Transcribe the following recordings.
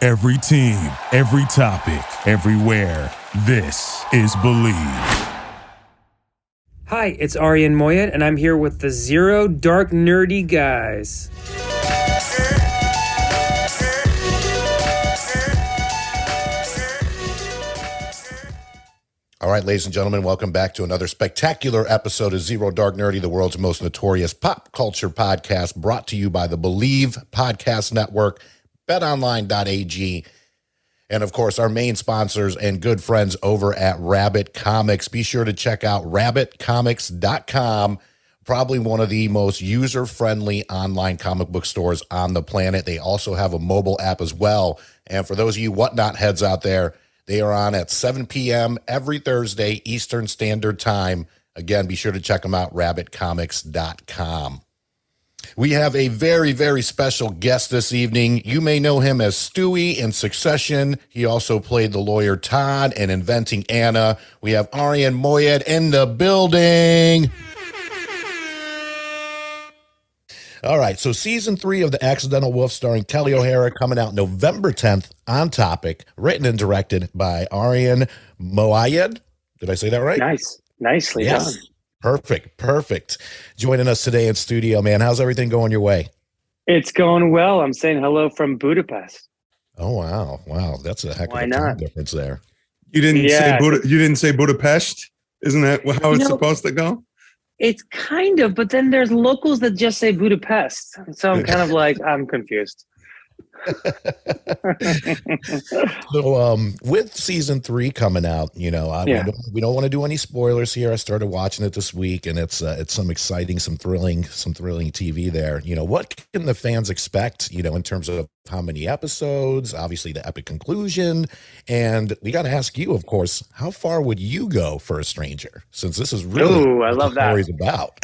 Every team, every topic, everywhere. This is Believe. Hi, it's Arian Moayed, and I'm here with the Zero Dark Nerdy guys. All right, ladies and gentlemen, welcome back to another spectacular episode of Zero Dark Nerdy, the world's most notorious pop culture podcast, brought to you by the Believe Podcast Network, betonline.ag, and of course, our main sponsors and good friends over at Rabbit Comics. Be sure to check out rabbitcomics.com, probably one of the most user-friendly online comic book stores on the planet. They also have a mobile app as well. And for those of you whatnot heads out there, they are on at 7 p.m. every Thursday, Eastern Standard Time. Again, be sure to check them out, rabbitcomics.com. We have a very, very special guest this evening. You may know him as Stewie in Succession. He also played the lawyer Todd in Inventing Anna. We have Arian Moayed in the building. All right, so season 3 of The Accidental Wolf starring Kelly O'Hara coming out November 10th on Topic, written and directed by Arian Moayed. Did I say that right? Nice. Nicely done. Perfect. Joining us today in studio, man. How's everything going your way? It's going well. I'm saying hello from Budapest. Oh, wow. That's a heck of a time difference there. You didn't say Budapest? Isn't that how it's supposed to go? It's kind of, but then there's locals that just say Budapest. So I'm kind of like, I'm confused. So with season 3 coming out, we don't want to do any spoilers here. I started watching it this week, and it's some exciting, some thrilling TV there. What can the fans expect, in terms of how many episodes, obviously the epic conclusion, and we got to ask you, of course, how far would you go for a stranger, since this is really what the story's about.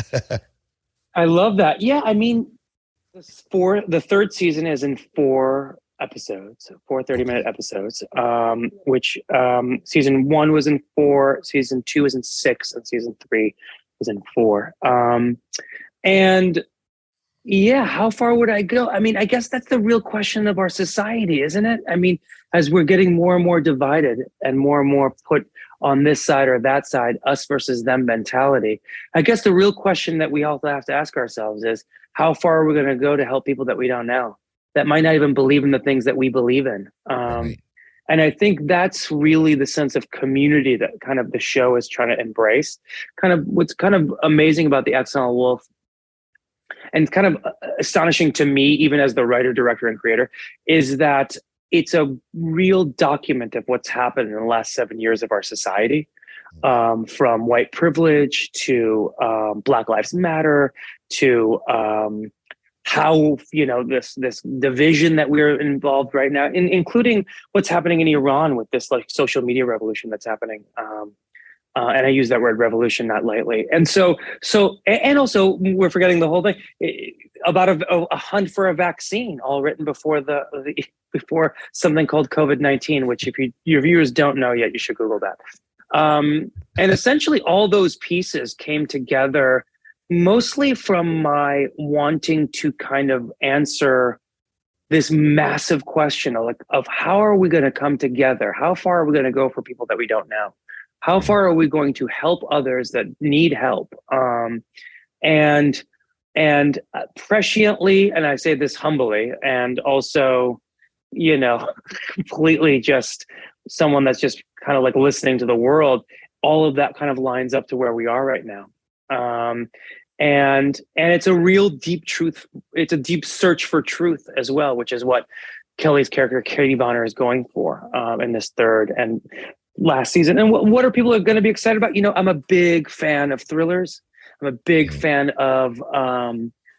I love that. Yeah, I mean, the third season is in 4 episodes, 4 30-minute episodes, which season 1 was in 4, season 2 was in 6, and season 3 was in 4. And yeah, how far would I go? I mean, I guess that's the real question of our society, isn't it? I mean, as we're getting more and more divided and more put on this side or that side, us versus them mentality, I guess the real question that we all have to ask ourselves is, how far are we going to go to help people that we don't know, that might not even believe in the things that we believe in? Right. And I think that's really the sense of community that kind of the show is trying to embrace. Kind of what's kind of amazing about The Accidental Wolf, and kind of astonishing to me, even as the writer, director, and creator, is that it's a real document of what's happened in the last 7 years of our society, from white privilege to Black Lives Matter to how this division that we're involved right now, including what's happening in Iran with this like social media revolution that's happening. And I use that word revolution not lightly. And so also we're forgetting the whole thing about a hunt for a vaccine, all written before before something called COVID-19, which if your viewers don't know yet, you should Google that. And essentially all those pieces came together mostly from my wanting to kind of answer this massive question of how are we going to come together? How far are we going to go for people that we don't know? How far are we going to help others that need help? And presciently, and I say this humbly, and also, completely just someone that's just kind of like listening to the world, all of that kind of lines up to where we are right now. And it's a real deep truth. It's a deep search for truth as well, which is what Kelly's character, Katie Bonner, is going for in this third and last season. And what are people going to be excited about? I'm a big fan of thrillers. I'm a big fan of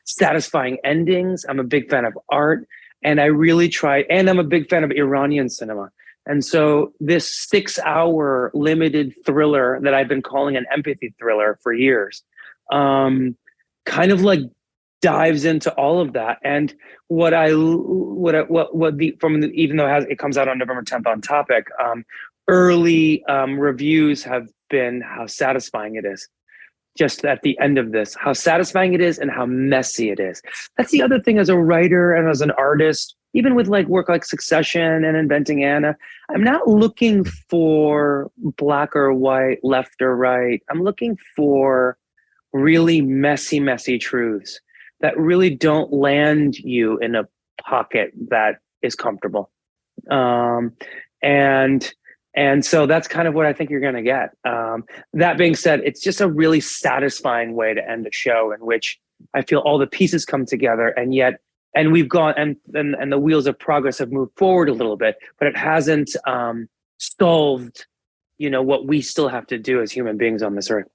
satisfying endings. I'm a big fan of art. And I really try, and I'm a big fan of Iranian cinema. And so this 6-hour limited thriller that I've been calling an empathy thriller for years, kind of like dives into all of that. And even though it comes out on November 10th on Topic, early reviews have been how satisfying it is just at the end of this, how satisfying it is and how messy it is. That's the other thing as a writer and as an artist, even with like work like Succession and Inventing Anna, I'm not looking for black or white, left or right. I'm looking for really messy truths that really don't land you in a pocket that is comfortable. And so that's kind of what I think you're going to get. That being said, it's just a really satisfying way to end a show in which I feel all the pieces come together, and we've gone and the wheels of progress have moved forward a little bit, but it hasn't solved, what we still have to do as human beings on this earth.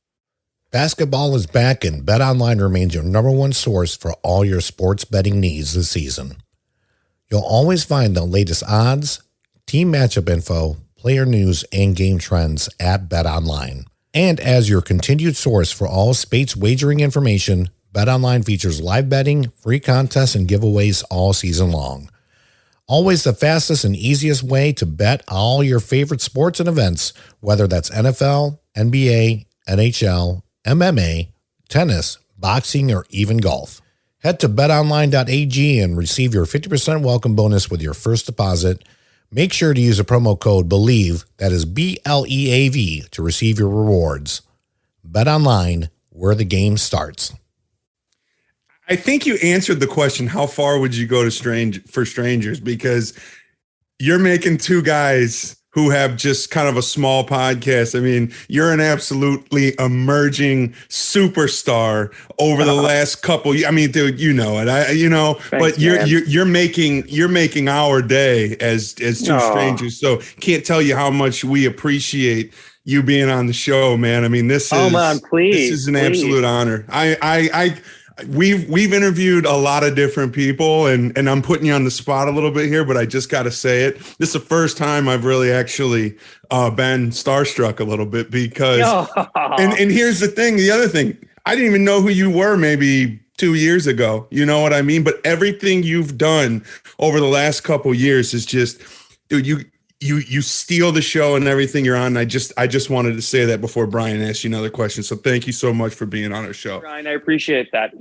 Basketball is back, and BetOnline remains your number one source for all your sports betting needs this season. You'll always find the latest odds, team matchup info, player news, and game trends at BetOnline. And as your continued source for all Spates wagering information, BetOnline features live betting, free contests, and giveaways all season long. Always the fastest and easiest way to bet all your favorite sports and events, whether that's NFL, NBA, NHL, MMA, tennis, boxing, or even golf. Head to betonline.ag and receive your 50% welcome bonus with your first deposit. Make sure to use a promo code BELIEVE, that is BLEAV, to receive your rewards. BetOnline, where the game starts. I think you answered the question, how far would you go to for strangers? Because you're making two guys who have just kind of a small podcast. I mean, you're an absolutely emerging superstar over the last couple. I mean, dude, you know it. Thanks, but you're making our day as two strangers. So can't tell you how much we appreciate you being on the show, man. I mean, this is an absolute honor. We've interviewed a lot of different people, and I'm putting you on the spot a little bit here, but I just got to say it. This is the first time I've really actually been starstruck a little bit because, and here's the thing, the other thing, I didn't even know who you were maybe 2 years ago. You know what I mean? But everything you've done over the last couple years is just, dude, you steal the show and everything you're on. I just wanted to say that before Brian asked you another question. So thank you so much for being on our show. Brian, I appreciate that.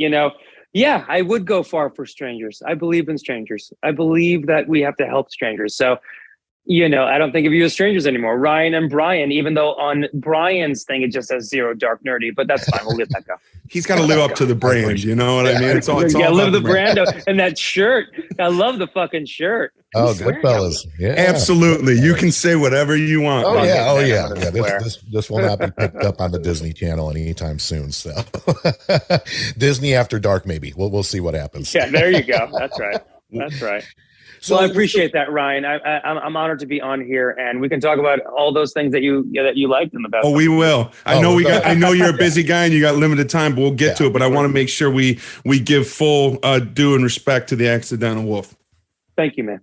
Yeah, I would go far for strangers. I believe in strangers. I believe that we have to help strangers. So, I don't think of you as strangers anymore. Ryan and Brian, even though on Brian's thing, it just says Zero Dark Nerdy, but that's fine. We'll let that go. He's got to live up to the brand. You know what I mean? It's all live the brand and that shirt. I love the fucking shirt. Oh, good fellas. Yeah. Absolutely. You can say whatever you want. Oh, yeah. This will not be picked up on the Disney Channel anytime soon. So Disney After Dark, maybe. We'll see what happens. Yeah, there you go. That's right. So I appreciate that, Ryan. I'm honored to be on here, and we can talk about all those things that you liked in the best. Oh, we will. I know you're a busy guy and you got limited time, but we'll get to it. But I want to make sure we give full due and respect to the Accidental Wolf. Thank you, man.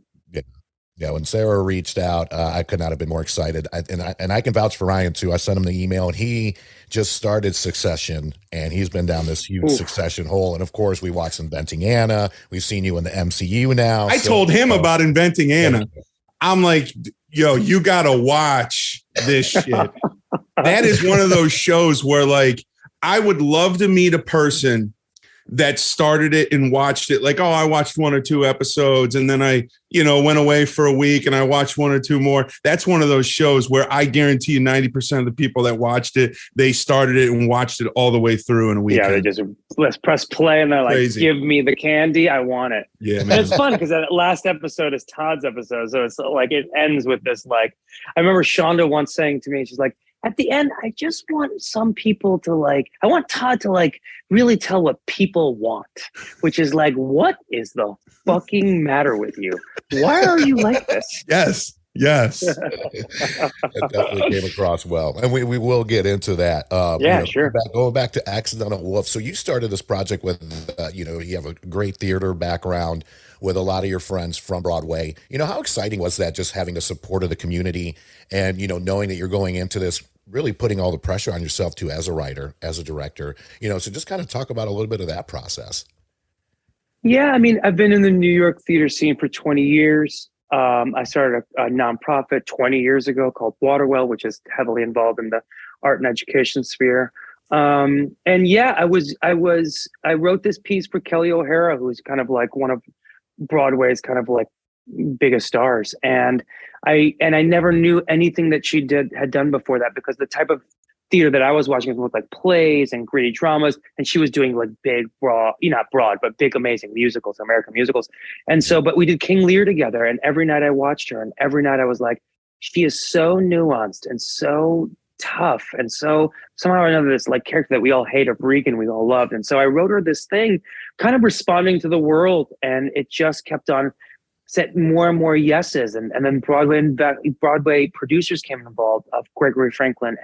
Yeah, when Sarah reached out, I could not have been more excited. And I can vouch for Ryan, too. I sent him the email, and he just started Succession, and he's been down this huge Succession hole. And, of course, we watched Inventing Anna. We've seen you in the MCU now. I told him about Inventing Anna. I'm like, yo, you got to watch this shit. That is one of those shows where, like, I would love to meet a person that started it and watched it like, I watched 1 or 2 episodes and then I, went away for a week and I watched 1 or 2 more. That's one of those shows where I guarantee you 90% of the people that watched it, they started it and watched it all the way through in a weekend. Yeah, they just let's press play and they're like, Crazy. Give me the candy. I want it. Yeah, man. And it's fun because that last episode is Todd's episode. So it's like, it ends with this, like, I remember Shonda once saying to me, she's like, at the end, I just want some people to I want Todd to really tell what people want, which is like, what is the fucking matter with you? Why are you like this? Yes. It definitely came across well. And we will get into that. Sure. Going back to Accidental Wolf. So you started this project with, you have a great theater background with a lot of your friends from Broadway. How exciting was that, just having the support of the community and, knowing that you're going into this, really putting all the pressure on yourself too, as a writer, as a director, so just kind of talk about a little bit of that process. Yeah. I mean, I've been in the New York theater scene for 20 years. I started a nonprofit 20 years ago called Waterwell, which is heavily involved in the art and education sphere. And yeah, I wrote this piece for Kelly O'Hara, who's kind of like one of Broadway's kind of like biggest stars. And I never knew anything that she had done before that, because the type of theater that I was watching was like plays and gritty dramas, and she was doing like big, not broad, but big, amazing musicals, American musicals. And so, but we did King Lear together, and every night I watched her, and every night I was like, she is so nuanced and so tough, and so somehow or another this like character that we all hate of Regan we all loved. And so I wrote her this thing kind of responding to the world, and it just kept on set more and more yeses, and then Broadway producers came involved, of Gregory Franklin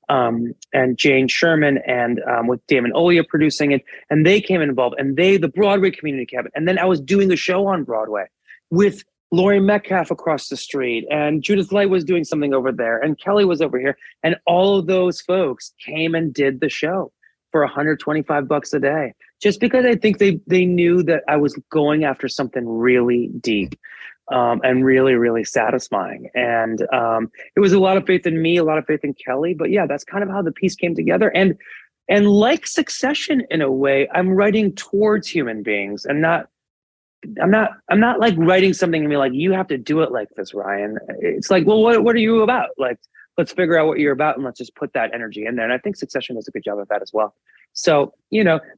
and Jane Sherman, and with Damon Olia producing it, and they came involved, and the Broadway community came. And then I was doing a show on Broadway with Laurie Metcalf across the street, and Judith Light was doing something over there, and Kelly was over here, and all of those folks came and did the show for $125 a day, just because I think they knew that I was going after something really deep and really, really satisfying. And it was a lot of faith in me, a lot of faith in Kelly. But yeah, that's kind of how the piece came together. And like Succession, in a way, I'm writing towards human beings, and I'm not like writing something and be like, you have to do it like this, Ryan. It's like, well, what are you about? Like, let's figure out what you're about, and let's just put that energy in there. And I think Succession does a good job of that as well. So,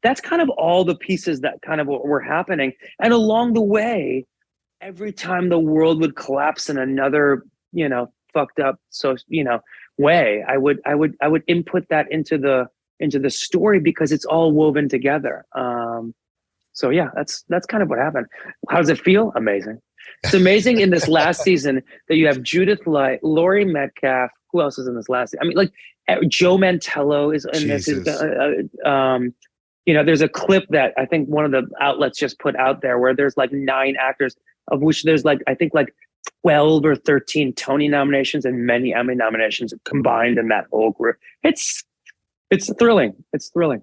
that's kind of all the pieces that kind of were happening. And along the way, every time the world would collapse in another, fucked up, way, I would input that into the story, because it's all woven together. So yeah, that's kind of what happened. How does it feel? Amazing. It's amazing in this last season that you have Judith Light, Laurie Metcalf. Who else is in this last season? I mean, like Joe Mantello is in Jesus. this. There's a clip that I think one of the outlets just put out there where there's like 9 actors, of which there's like, I think like 12 or 13 Tony nominations and many Emmy nominations combined in that whole group. It's thrilling. It's thrilling.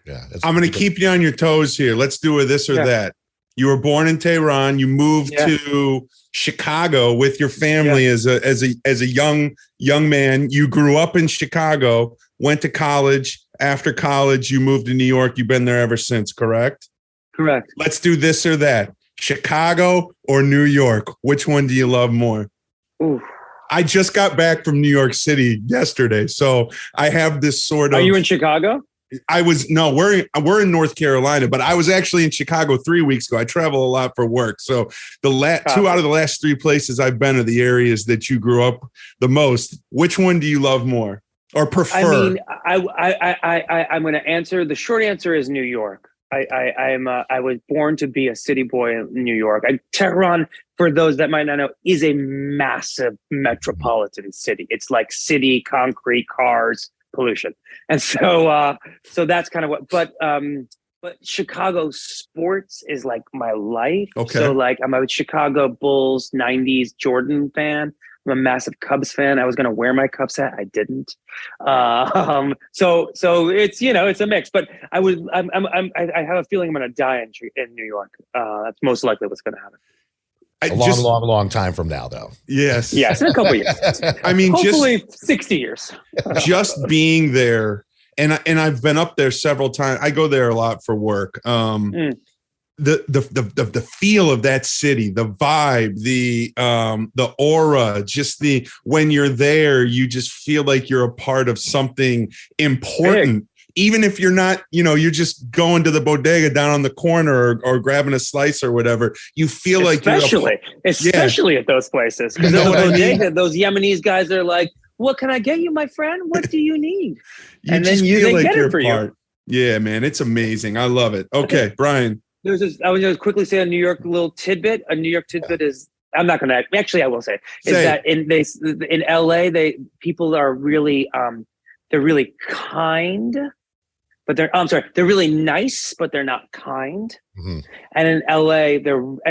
Yeah, I'm going to keep you on your toes here. Let's do a this or that. You were born in Tehran. You moved to Chicago with your family as a young man. You grew up in Chicago, went to college. After college, you moved to New York. You've been there ever since, correct? Correct. Let's do this or that. Chicago or New York? Which one do you love more? Ooh. I just got back from New York City yesterday, so I have this sort of. Are you in Chicago? We're in North Carolina, but I was actually in Chicago 3 weeks ago. I travel a lot for work. So the 2 out of the last 3 places I've been are the areas that you grew up the most. Which one do you love more or prefer? I mean, I'm going to answer. The short answer is New York. I was born to be a city boy in New York. Tehran, for those that might not know, is a massive metropolitan city. It's like city, concrete, cars, pollution. And so that's kind of what, but Chicago sports is like my life. Okay. So like I'm a Chicago Bulls 90s Jordan fan. I'm a massive Cubs fan. I was going to wear my Cubs hat. I didn't. So it's, it's a mix, but I have a feeling I'm going to die in New York. That's most likely what's going to happen. Long time from now, though. Yes, in a couple of years. I mean, hopefully 60 years. Just being there, and I've been up there several times. I go there a lot for work. The feel of that city, the vibe, the aura, just when you're there, you just feel like you're a part of something important. Big. Even if you're not, you're just going to the bodega down on the corner or grabbing a slice or whatever, you feel like especially at those places. Because those Yemenis guys are like, what can I get you, my friend? What do you need? And then they get it for you. Yeah, man, it's amazing. I love it. Okay, Brian. I was going to quickly say a New York little tidbit. A New York tidbit is, I'm not going to, actually I will say, that in LA, people are really, they're really kind. But they're really nice, but they're not kind. Mm-hmm. And in LA,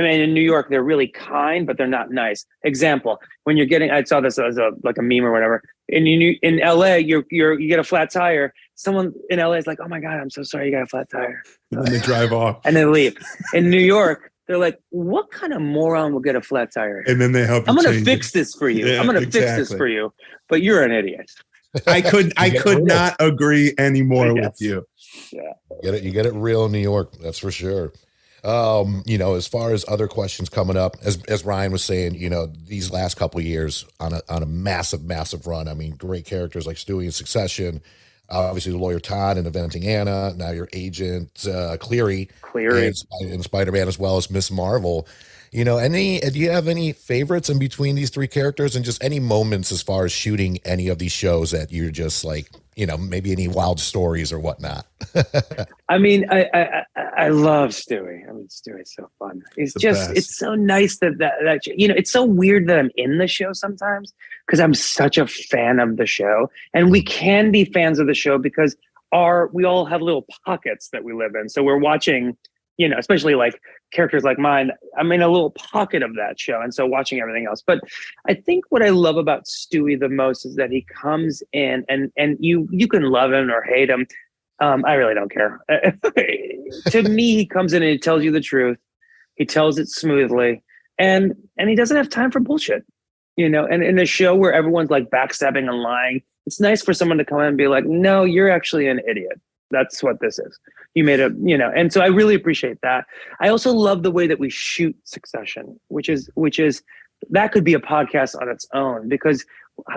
in New York, they're really kind, but they're not nice. Example, when you're I saw this as a meme or whatever. In LA, you get a flat tire. Someone in LA is like, oh my God, I'm so sorry you got a flat tire. And they drive off. And they leave. In New York, they're like, what kind of moron will get a flat tire? And then they help you. I'm going to fix this for you. Yeah, I'm going to fix this for you, but you're an idiot. I could not agree anymore with you. Yeah. You get it real in New York. That's for sure. As far as other questions coming up, as Ryan was saying, these last couple of years on a massive run. I mean, great characters like Stewie in Succession, obviously the lawyer Todd in Inventing Anna, now your agent Cleary in Spider-Man, as well as Miss Marvel. Do you have any favorites in between these three characters, and just any moments as far as shooting any of these shows that you're just like, maybe any wild stories or whatnot? I mean, I love Stewie. I mean, Stewie's so fun. It's so nice that it's so weird that I'm in the show sometimes because I'm such a fan of the show, and we can be fans of the show because we all have little pockets that we live in. So we're watching, especially like characters like mine, I'm in a little pocket of that show. And so watching everything else. But I think what I love about Stewie the most is that he comes in and you can love him or hate him. I really don't care. To me, he comes in and he tells you the truth. He tells it smoothly. And he doesn't have time for bullshit, and in a show where everyone's like backstabbing and lying, it's nice for someone to come in and be like, no, you're actually an idiot. That's what this is. You made and so I really appreciate that. I also love the way that we shoot Succession, which is that could be a podcast on its own, because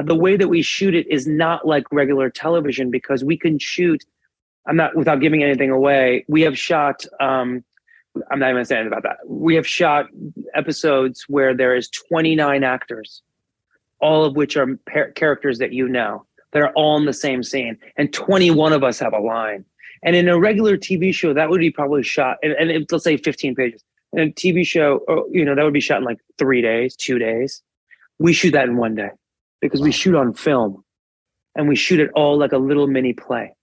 the way that we shoot it is not like regular television, because we can shoot, without giving anything away, we have shot, I'm not even saying about that. We have shot episodes where there is 29 actors, all of which are characters that that are all in the same scene, and 21 of us have a line. And in a regular TV show, that would be probably shot, and let's say 15 pages. In a TV show, that would be shot in like 3 days, 2 days. We shoot that in 1 day because we shoot on film, and we shoot it all like a little mini play.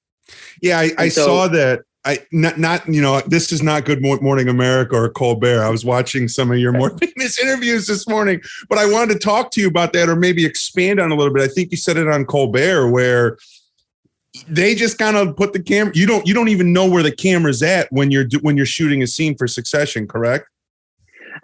Yeah, I saw that. This is not Good Morning America or Colbert. I was watching some of your more famous interviews this morning, but I wanted to talk to you about that, or maybe expand on a little bit. I think you said it on Colbert, where they just kind of put the camera. You don't even know where the camera's at when you're shooting a scene for Succession, correct?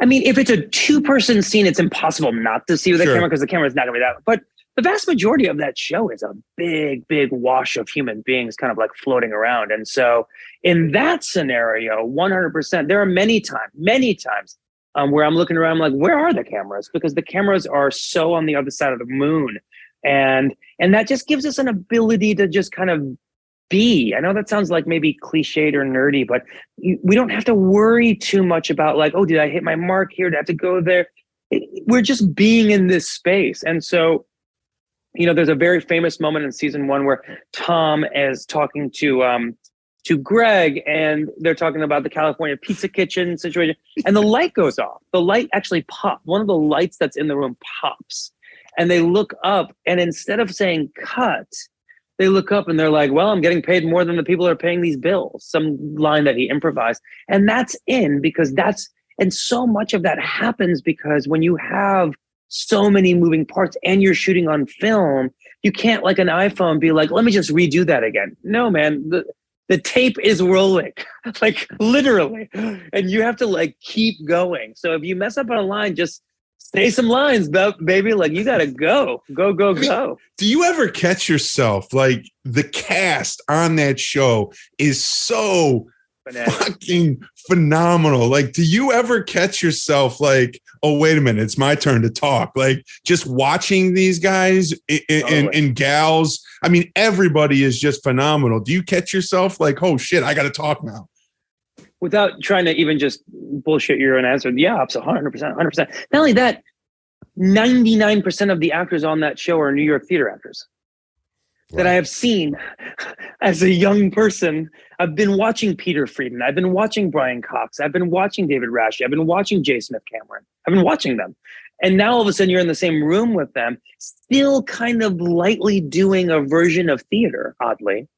I mean, if it's a 2-person scene, it's impossible not to see the camera, because the camera is not going to be that. But the vast majority of that show is a big wash of human beings kind of like floating around. And so in that scenario, 100%, there are many times where I'm looking around, I'm like, where are the cameras? Because the cameras are so on the other side of the moon. And that just gives us an ability to just kind of be. I know that sounds like maybe cliched or nerdy, but we don't have to worry too much about like, oh, did I hit my mark here? Did I have to go there? We're just being in this space. And so, there's a very famous moment in season 1 where Tom is talking to Greg, and they're talking about the California Pizza Kitchen situation, and the light goes off. The light actually popped. One of the lights that's in the room pops, and they look up, and instead of saying cut, they look up and they're like, well, I'm getting paid more than the people that are paying these bills. Some line that he improvised. And that's because and so much of that happens because when you have so many moving parts and you're shooting on film, you can't, like an iPhone, be like, let me just redo that again. No, man, the tape is rolling, like literally, and you have to like keep going. So if you mess up on a line, just say some lines, baby. Like you gotta go. Do you ever catch yourself, like, the cast on that show is so fucking phenomenal? Like, do you ever catch yourself like, oh, wait a minute, it's my turn to talk? Like, just watching these guys and gals. I mean, everybody is just phenomenal. Do you catch yourself like, oh shit, I got to talk now? Without trying to even just bullshit your own answer. Yeah, 100%. Not only that, 99% of the actors on that show are New York theater actors. That I have seen as a young person. I've been watching Peter Friedman. I've been watching Brian Cox. I've been watching David Rasche. I've been watching J. Smith Cameron. I've been watching them. And now all of a sudden you're in the same room with them, still kind of lightly doing a version of theater, oddly,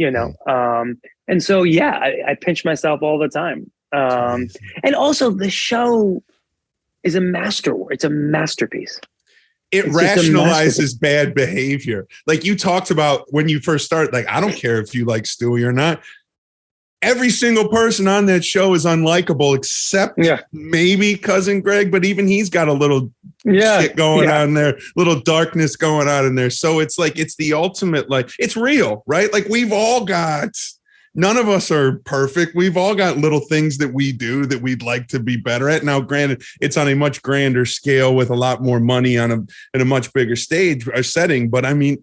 and so, yeah, I pinch myself all the time. And also the show is a masterwork. It's a masterpiece. It rationalizes bad behavior. Like you talked about when you first started, like, I don't care if you like Stewie or not. every single person on that show is unlikable except maybe Cousin Greg, but even he's got a little shit going on there, little darkness going on in there. So it's like, it's the ultimate, like, it's real, right? Like we've all got, none of us are perfect. We've all got little things that we do that we'd like to be better at. Now, granted, it's on a much grander scale with a lot more money in a much bigger stage or setting. But I mean,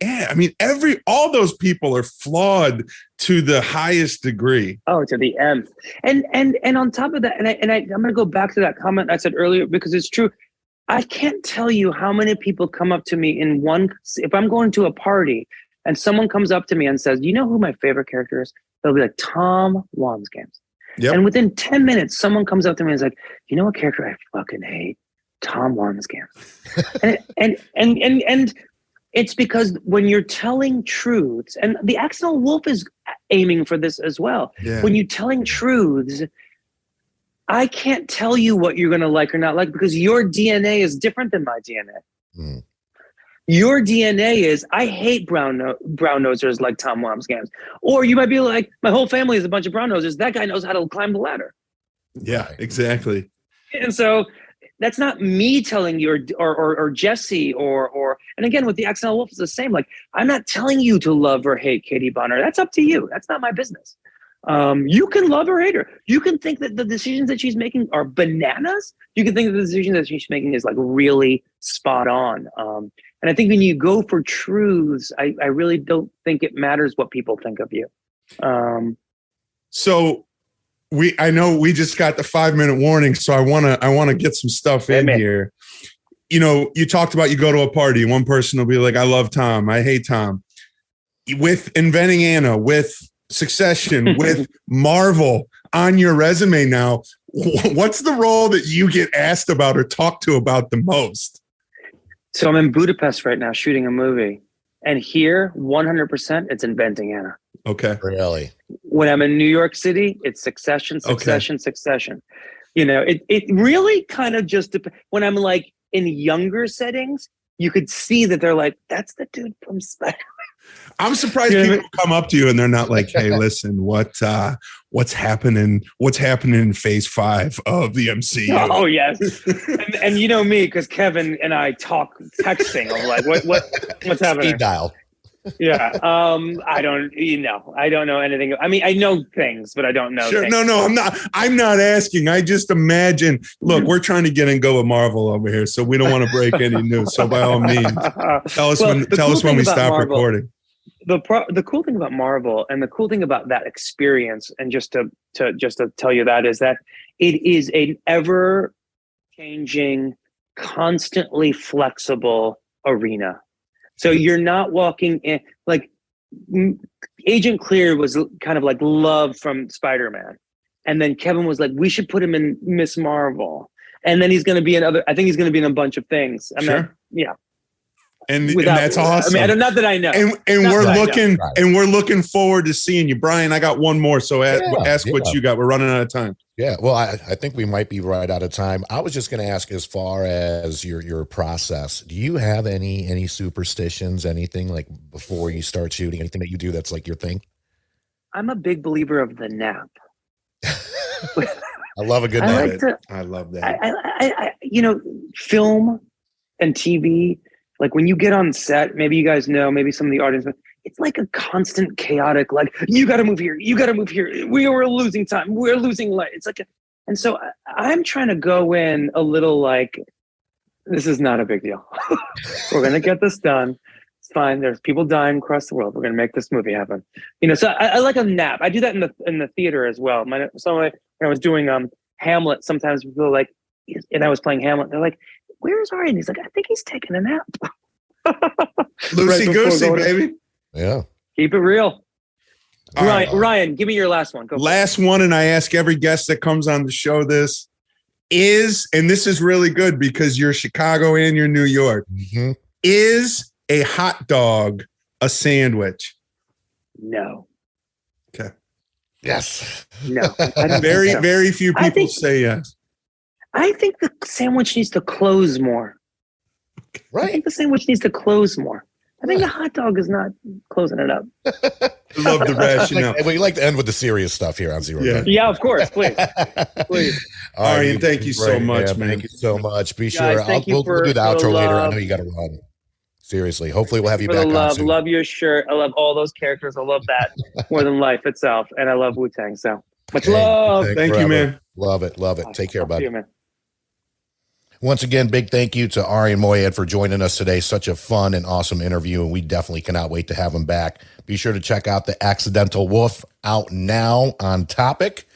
all those people are flawed to the highest degree. Oh, to the nth. And on top of that, I'm going to go back to that comment I said earlier because it's true. I can't tell you how many people come up to me if I'm going to a party and someone comes up to me and says, you know who my favorite character is? They'll be like, Tom Wambsgans. Yep. And within 10 minutes, someone comes up to me and is like, you know what character I fucking hate? Tom Wambsgans. and it's because when you're telling truths, and the Accidental Wolf is aiming for this as well. Yeah. When you're telling truths, I can't tell you what you're going to like or not like because your DNA is different than my DNA. Mm. Your DNA is, I hate brown nosers like Tom Wambsgans. Or you might be like, my whole family is a bunch of brown nosers. That guy knows how to climb the ladder. Yeah, exactly. And so that's not me telling you or Jesse or and again, with the Accidental Wolf, it's the same. Like, I'm not telling you to love or hate Katie Bonner. That's up to you. That's not my business. You can love or hate her. You can think that the decisions that she's making are bananas. You can think that the decisions that she's making is like really spot on. And I think when you go for truths, I really don't think it matters what people think of you. So I know we just got the 5-minute warning, so I wanna get some stuff in here. You know, you talked about you go to a party, and one person will be like, I love Tom, I hate Tom. With Inventing Anna, with Succession, with Marvel on your resume now, what's the role that you get asked about or talked to about the most? So I'm in Budapest right now shooting a movie. And here, 100%, it's Inventing Anna. Okay. Really? When I'm in New York City, it's Succession. You know, it really kind of just depends. When I'm like in younger settings, you could see that they're like, that's the dude from Spider-Man. I'm surprised people come up to you and they're not like, hey, listen, what's happening in phase 5 of the MCU? Oh, yes. and you know me, because Kevin and I talk texting. I'm like, what's happening? Speed dial. Yeah. I don't know anything. I mean, I know things, but I don't know. Sure. Things. No, I'm not asking. I just imagine, look, we're trying to get and go with Marvel over here, so we don't want to break any news. So by all means, tell us when we stop Marvel, recording. The cool thing about Marvel and the cool thing about that experience, and just to tell you that, is that it is an ever changing, constantly flexible arena. So you're not walking in like Agent Clear was kind of like love from Spider-Man. And then Kevin was like, we should put him in Miss Marvel. And then he's going to be I think he's going to be in a bunch of things. And that's awesome. I mean, not that I know. And we're looking forward to seeing you. Brian, I got one more. So ask what you got. We're running out of time. Yeah. Well, I think we might be right out of time. I was just going to ask, as far as your process, do you have any superstitions, anything like before you start shooting, anything that you do that's like your thing? I'm a big believer of the nap. I love a good nap. I love that. I film and TV, like when you get on set, maybe you guys know, maybe some of the audience, it's like a constant chaotic, like, you got to move here. You got to move here. We are losing time. We're losing light. It's like, and so I'm trying to go in a little like, this is not a big deal. We're going to get this done. It's fine. There's people dying across the world. We're going to make this movie happen. So I like a nap. I do that in the theater as well. When I was doing Hamlet, sometimes people are like, and I was playing Hamlet, they're like, where's Arian? He's like, I think he's taking a nap. Loosey-goosey, baby. Yeah. Keep it real. Ryan, give me your last one. Last one, and I ask every guest that comes on the show this, and this is really good because you're Chicago and you're New York. Mm-hmm. Is a hot dog a sandwich? No. Okay. Yes. No. Very few people say yes. I think the sandwich needs to close more. Right. I think the sandwich needs to close more. I think the hot dog is not closing it up. I love the rationale. We like to end with the serious stuff here on Zero. Yeah, of course. Please. Arian, thank you so much, man. Thank you so much. Be Guys, sure. We'll do the outro later. I know you got to run. Seriously. Hopefully we'll have you back on soon. Love your shirt. I love all those characters. I love that more than life itself. And I love Wu-Tang. So much love. Thank you, man. Love it. Love it. Take care, buddy. You, man. Once again, big thank you to Arian Moayed for joining us today. Such a fun and awesome interview, and we definitely cannot wait to have him back. Be sure to check out The Accidental Wolf, out now on Topic.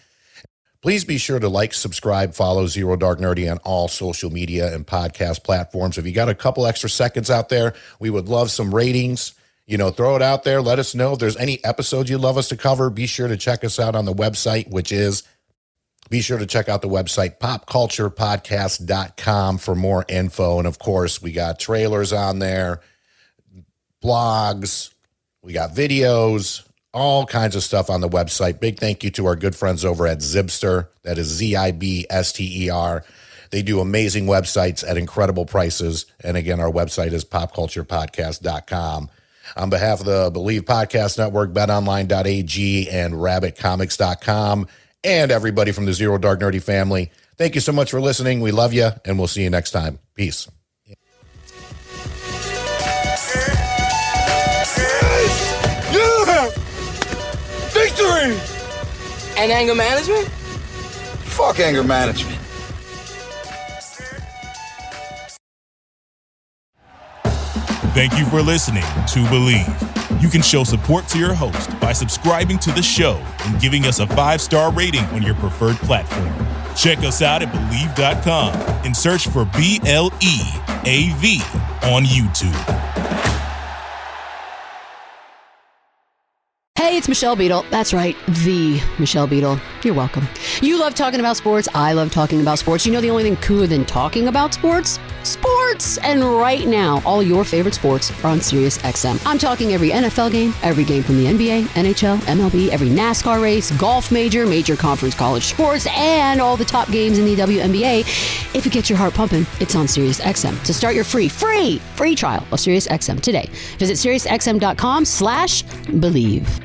Please be sure to like, subscribe, follow Zero Dark Nerdy on all social media and podcast platforms. If you got a couple extra seconds out there, we would love some ratings. Throw it out there. Let us know if there's any episodes you'd love us to cover. Be sure to check us out on the website, be sure to check out the website, popculturepodcast.com, for more info. And of course, we got trailers on there, blogs, we got videos, all kinds of stuff on the website. Big thank you to our good friends over at Zibster. That is Zibster. They do amazing websites at incredible prices. And again, our website is popculturepodcast.com. On behalf of the Believe Podcast Network, betonline.ag, and rabbitcomics.com, and everybody from the Zero Dark Nerdy family, thank you so much for listening. We love you, and we'll see you next time. Peace. Victory! And anger management? Fuck anger management. Thank you for listening to Believe. You can show support to your host by subscribing to the show and giving us a 5-star rating on your preferred platform. Check us out at Believe.com and search for BLEAV on YouTube. Hey, it's Michelle Beadle. That's right, the Michelle Beadle. You're welcome. You love talking about sports. I love talking about sports. You know the only thing cooler than talking about sports? Sports! And right now, all your favorite sports are on Sirius XM. I'm talking every NFL game, every game from the NBA, NHL, MLB, every NASCAR race, golf major conference college sports, and all the top games in the WNBA. If it gets your heart pumping, it's on Sirius XM. To start your free trial of Sirius XM today, visit SiriusXM.com/believe.